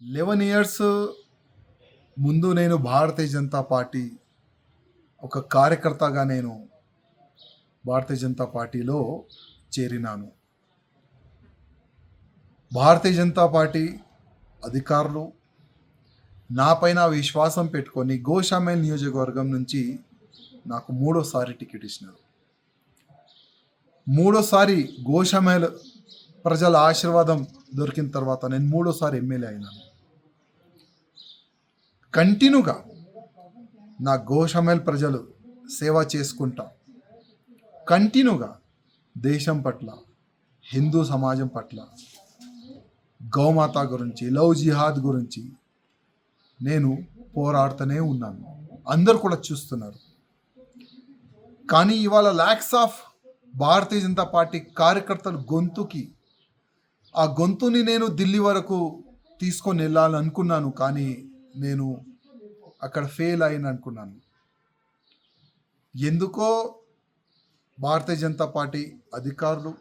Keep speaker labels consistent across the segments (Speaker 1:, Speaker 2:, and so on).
Speaker 1: 11 years ముందు నేను Bharatiya Janata party ఒక కార్యకర్తగా నేను భారతీయ జనతా పార్టీలో చేరినాను. భారతీయ జనతా పార్టీ అధికారులు నాపైన విశ్వాసం పెట్టుకొని గోషామేల్ నియోజకవర్గం నుంచి నాకు మూడోసారి టికెట్ ఇచ్చినారు. మూడోసారి గోషామేల్ ప్రజల ఆశీర్వాదం దొరికిన తర్వాత నేను మూడోసారి ఎమ్మెల్యే అయినాను. కంటిన్యూగా నా గోషామేల్ ప్రజలు సేవ చేసుకుంటా కంటిన్యూగా దేశం పట్ల, హిందూ సమాజం పట్ల, గౌమాత గురించి, లవ్ జిహాద్ గురించి నేను పోరాడుతూనే ఉన్నాను. అందరు కూడా చూస్తున్నారు. కానీ ఇవాళ ల్యాక్స్ ఆఫ్ భారతీయ జనతా పార్టీ కార్యకర్తల గొంతుకి ఆ గొంతుని నేను ఢిల్లీ వరకు తీసుకొని వెళ్ళాలనుకున్నాను. కానీ నేను అక్కడ ఫెయిల్ అయిన అనుకున్నాను. ఎందుకో భారతీయ జనతా పార్టీ అధికారులు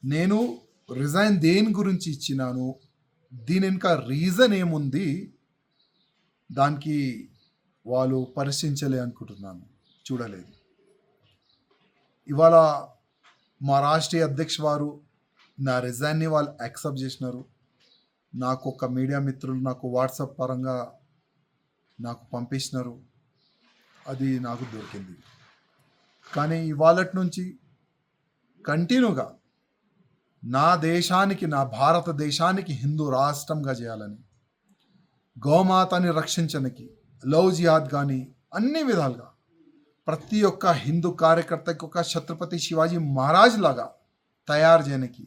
Speaker 1: నేను రిజైన్ దేని గురించి ఇచ్చినాను, దీని వెనుక రీజన్ ఏముంది, దానికి వాళ్ళు పరిశీలించలే అనుకుంటున్నాను, చూడలేదు. ఇవాళ మా రాష్ట్రీయ అధ్యక్ష వారు నా రిజైన్ని వాళ్ళు యాక్సెప్ట్ చేసినారు. నాకు ఒక మీడియా మిత్రులు నాకు వాట్సాప్ పరంగా నాకు పంపించినారు. అది నాకు దొరికింది. కానీ ఇవాళ నుంచి కంటిన్యూగా నా దేశానికి, నా భారతదేశానికి హిందూ రాష్ట్రంగా చేయాలని, గోమాతని రక్షించడానికి, లవ్ జిహాద్ కానీ అన్ని విధాలుగా ప్రతి ఒక్క హిందూ కార్యకర్తకి ఒక ఛత్రపతి శివాజీ మహారాజ్ లాగా తయారు చేయడానికి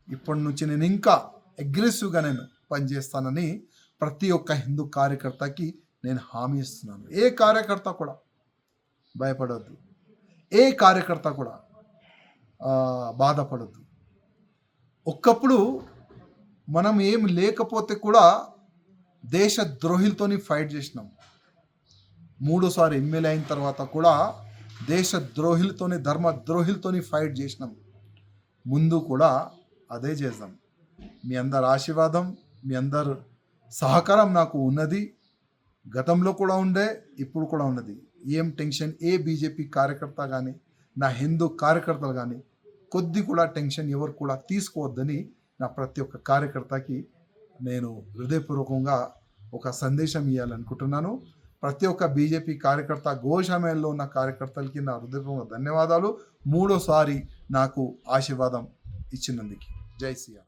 Speaker 1: ఇప్పటి నుంచి నేను ఇంకా అగ్రెసివ్గా నేను పనిచేస్తానని ప్రతి ఒక్క హిందూ కార్యకర్తకి నేను హామీ ఇస్తున్నాను. ఏ కార్యకర్త కూడా భయపడవద్దు, ఏ కార్యకర్త కూడా బాధపడద్దు. ఒక్కప్పుడు మనం ఏం లేకపోతే కూడా దేశ ద్రోహులతోని ఫైట్ చేసినాం. మూడోసారి ఎమ్మెల్యే అయిన తర్వాత కూడా దేశ ద్రోహులతోని, ధర్మ ద్రోహులతోని ఫైట్ చేసినాం. ముందు కూడా అదే చేద్దాం. మీ అందరి ఆశీర్వాదం, మీ అందరు సహకారం నాకు ఉన్నది. గతంలో కూడా ఉండే, ఇప్పుడు కూడా ఉన్నది. ఏం టెన్షన్ ఏ బీజేపీ కార్యకర్త కానీ, నా హిందూ కార్యకర్తలు కానీ కొద్ది కూడా టెన్షన్ ఎవరు కూడా తీసుకోవద్దని నా ప్రతి ఒక్క కార్యకర్తకి నేను హృదయపూర్వకంగా ఒక సందేశం ఇవ్వాలనుకుంటున్నాను. ప్రతి ఒక్క బీజేపీ కార్యకర్త, గోషామేల్లో ఉన్న కార్యకర్తలకి నా హృదయపూర్వక ధన్యవాదాలు. మూడోసారి నాకు ఆశీర్వాదం ఇచ్చినందుకు. జై శ్రీరామ్.